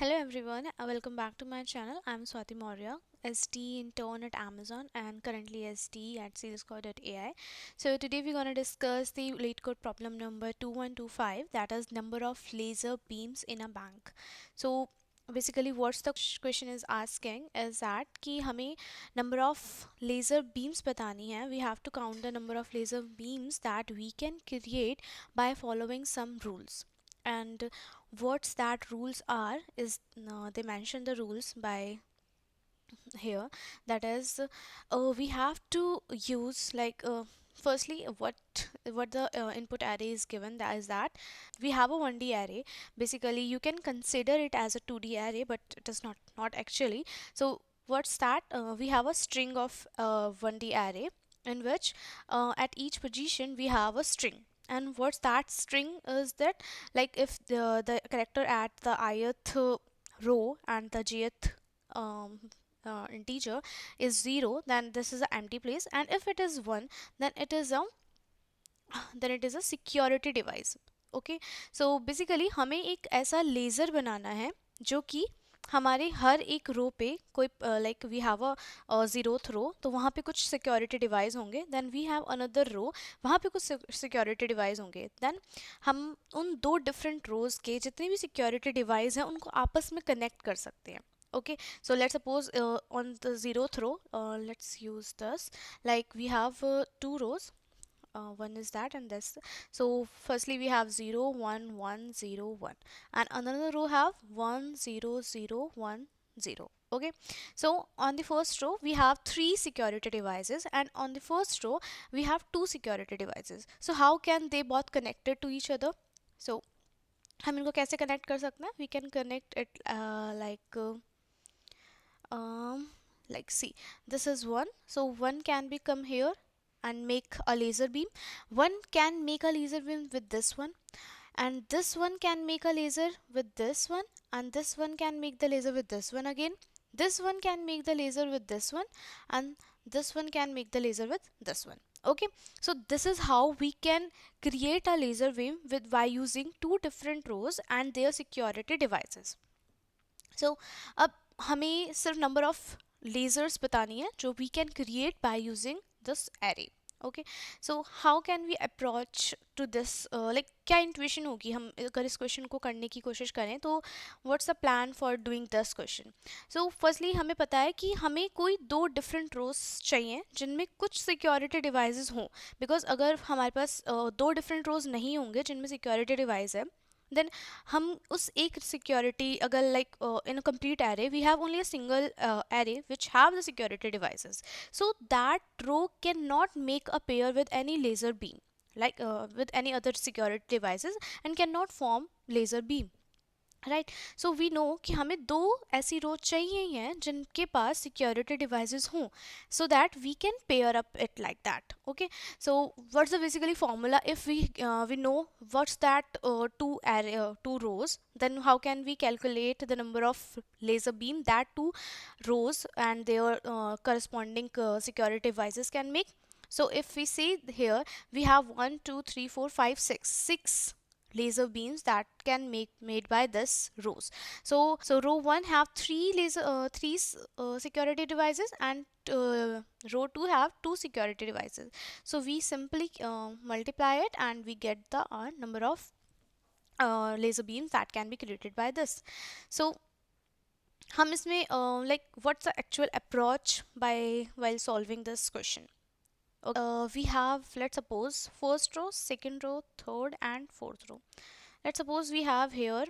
Hello everyone, welcome back to my channel. I'm Swati Maurya, SD intern at Amazon and currently SD at salescore.ai. So today we're going to discuss the LeetCode problem number 2125, that is number of laser beams in a bank. So basically what's the question is asking is that कि हमें number of laser beams बतानी है. We have to count the number of laser beams that we can create by following some rules. And what's that rules are is they mention the rules by here, that is we have to use firstly what the input array is given, that is that we have a 1D array. Basically you can consider it as a 2D array, but it is not actually. So what's that, we have a string of 1D array in which at each position we have a string. And what's that string is that, like, if the character at the ith row and the jth um, integer is 0, then this is an empty place, and if it is 1, then it is a security device. Okay, so basically हमें एक ऐसा laser बनाना है जो कि हमारे हर एक रो पे कोई like we have a zeroth row, तो वहाँ पे कुछ सिक्योरिटी डिवाइस होंगे. Then we have another row, वहाँ पे कुछ सिक्योरिटी डिवाइस होंगे. देन हम उन दो डिफरेंट रोज़ के जितने भी सिक्योरिटी डिवाइस हैं उनको आपस में कनेक्ट कर सकते हैं. Okay, so let's suppose on the zeroth row, let's use this, like we have two rows, one is that and this. So firstly we have 0 1 1 0 1, and another row have 1 0 0 1 0. Okay, so on the first row we have three security devices, and on the first row we have two security devices. So how can they both connected to each other? So हम इनको कैसे connect कर सकते हैं? We can connect it like see, this is one, so one can become here and make a laser beam. One can make a laser beam with this one, and this one can make a laser with this one, and this one can make the laser with this one again. This one can make the laser with this one, and this one can make the laser with this one. Okay, so this is how we can create a laser beam with by using two different rows and their security devices. So अब हमें सिर्फ number of ledgers बतानी है जो we can create by using this array. Okay, so how can we approach to this, like क्या intuition होगी हम अगर इस क्वेश्चन को करने की कोशिश करें, तो what's the plan for doing this question. So firstly हमें पता है कि हमें कोई दो डिफरेंट रोज चाहिए जिनमें कुछ सिक्योरिटी डिवाइसेस हों, बिकॉज अगर हमारे पास दो डिफरेंट रोज नहीं होंगे जिनमें सिक्योरिटी डिवाइस है, then हम उस एक security अगर like in a complete array we have only a single array which have the security devices, so that row cannot make a pair with any laser beam, like with any other security devices, and cannot form laser beam. Right, so we know कि हमें दो ऐसी रो चाहिए ही हैं जिनके पास security devices हों, so that we can pair up it like that. Okay, so what's the basically formula if we know what's that two rows, then how can we calculate the number of laser beam that two rows and their corresponding security devices can make. So if we see here, we have 1 2 3 4 5 6 laser beams that can make made by this rows. So row 1 have three security devices, and row 2 have two security devices. So we simply multiply it and we get the number of laser beams that can be created by this. So हम इसमें like what's the actual approach by while solving this question. We have, let's suppose, first row, second row, third and fourth row. Let's suppose we have here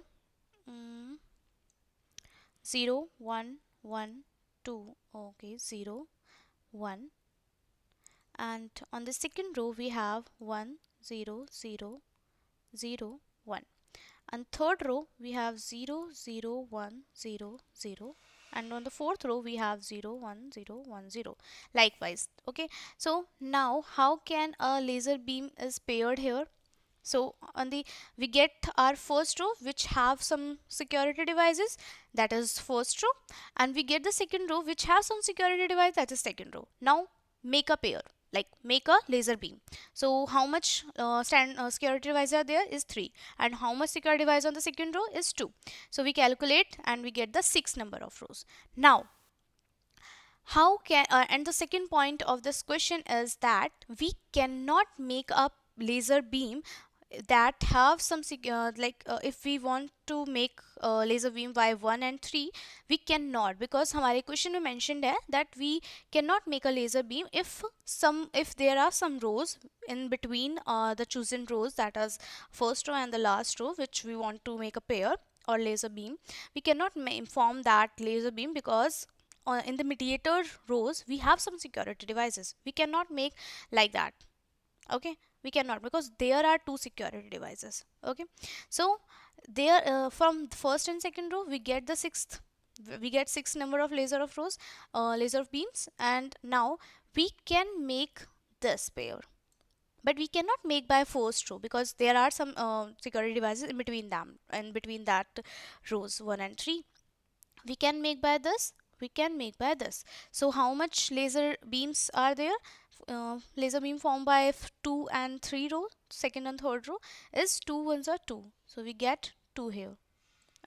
0 1 1 2. Okay, 0 1, and on the second row we have 1 0 0 0 1, and third row we have 0 0 1 0 0, and on the fourth row we have 0 1 0 1 0, likewise. Okay, so now how can a laser beam is paired here? So on the we get our first row which have some security devices, that is first row, and we get the second row which have some security device, that is second row. Now make a pair, like make a laser beam. So how much security device are there is 3, and how much security device on the second row is 2. So we calculate and we get the 6 number of rows. Now how can and the second point of this question is that we cannot make a laser beam that have some if we want to make laser beam by 1 and 3, we cannot, because हमारे question में mentioned है that we cannot make a laser beam if there are some rows in between the chosen rows, that is first row and the last row, which we want to make a pair or laser beam. We cannot form that laser beam because in the mediator rows we have some security devices. We cannot make like that. Okay, we cannot, because there are two security devices. Okay, so there from first and second row we get the sixth, we get 6 number of laser of beams, and now we can make this pair, but we cannot make by first row because there are some security devices in between them, and between that rows 1 and 3. We can make by this, we can make by this. So how much laser beams are there? Laser beam formed by 2 and 3 row, second and third row, is 2 ones are 2, so we get 2 here.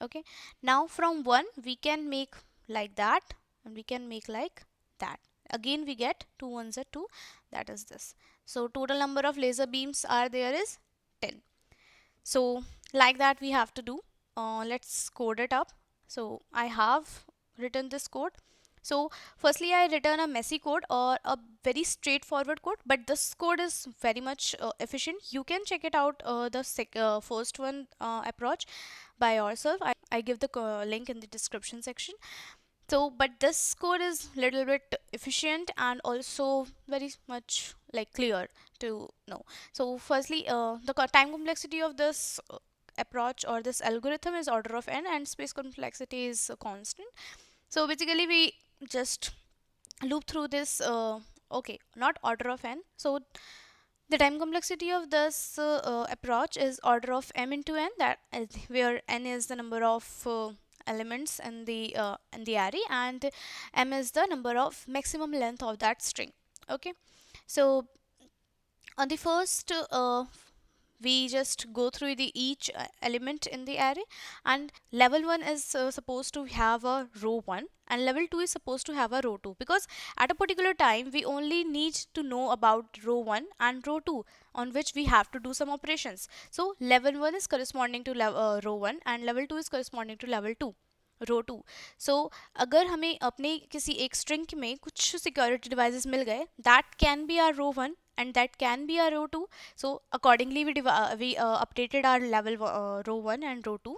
Okay, now from 1 we can make like that, and we can make like that. Again we get 2 ones are 2, that is this. So total number of laser beams are there is 10. So like that we have to do. Let's code it up. So I have written this code. So firstly I return a messy code or a very straightforward code, but this code is very much efficient. You can check it out, the first one approach by yourself. I give the link in the description section. So but this code is little bit efficient and also very much like clear to know. So firstly the time complexity of this approach or this algorithm is order of n, and space complexity is constant. So basically we just loop through this okay, not order of n. So the time complexity of this approach is order of m into n, that is where n is the number of elements in the array, and m is the number of maximum length of that string. Okay, so on the first we just go through the each element in the array, and level 1 is supposed to have a row 1, and level 2 is supposed to have a row 2, because at a particular time we only need to know about row 1 and row 2 on which we have to do some operations. So level 1 is corresponding to row 1 and level 2 is corresponding to level 2, रो 2. सो अगर हमें अपने किसी एक string में कुछ security devices मिल गए, that can be are row 1 and that can be a row 2. So accordingly we updated our level row 1 and row 2.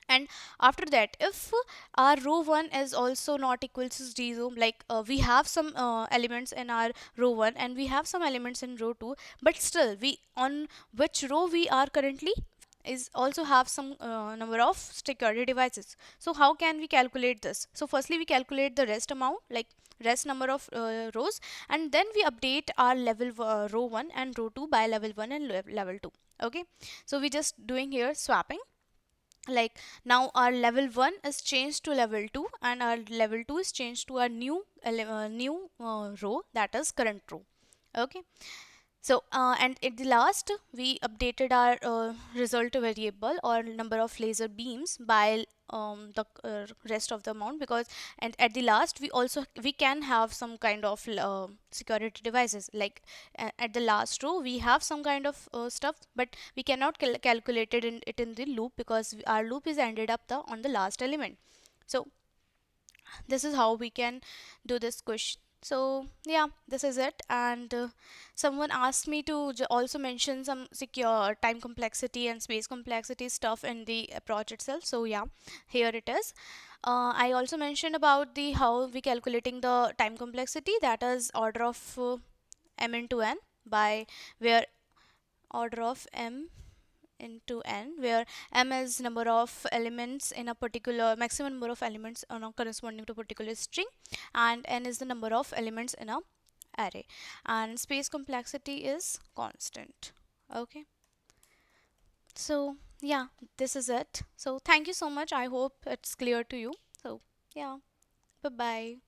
And after that, if our row 1 is also not equals to 0, like we have some elements in our row 1 and we have some elements in row 2, but still we on which row we are currently is also have some number of security devices. So how can we calculate this? So firstly we calculate the rest amount, like rest number of rows, and then we update our level row 1 and row 2 by level 1 and level 2. Okay, so we just doing here swapping, like now our level 1 is changed to level 2 and our level 2 is changed to our new row, that is current row. Okay, so and at the last we updated our result variable or number of laser beams by the rest of the amount, because and at the last we can have some kind of security devices, like at the last row we have some kind of stuff, but we cannot calculate it in the loop because our loop is ended up on the last element. So this is how we can do this question. So yeah, this is it. And someone asked me to also mention some secure time complexity and space complexity stuff in the approach itself. So yeah, here it is. I also mentioned about the how we calculating the time complexity, that is order of m into n, by where order of m into n, where m is number of elements in a particular maximum number of elements corresponding to a particular string, and n is the number of elements in a array, and space complexity is constant. Okay, so yeah, this is it. So thank you so much. I hope it's clear to you. So yeah, bye bye.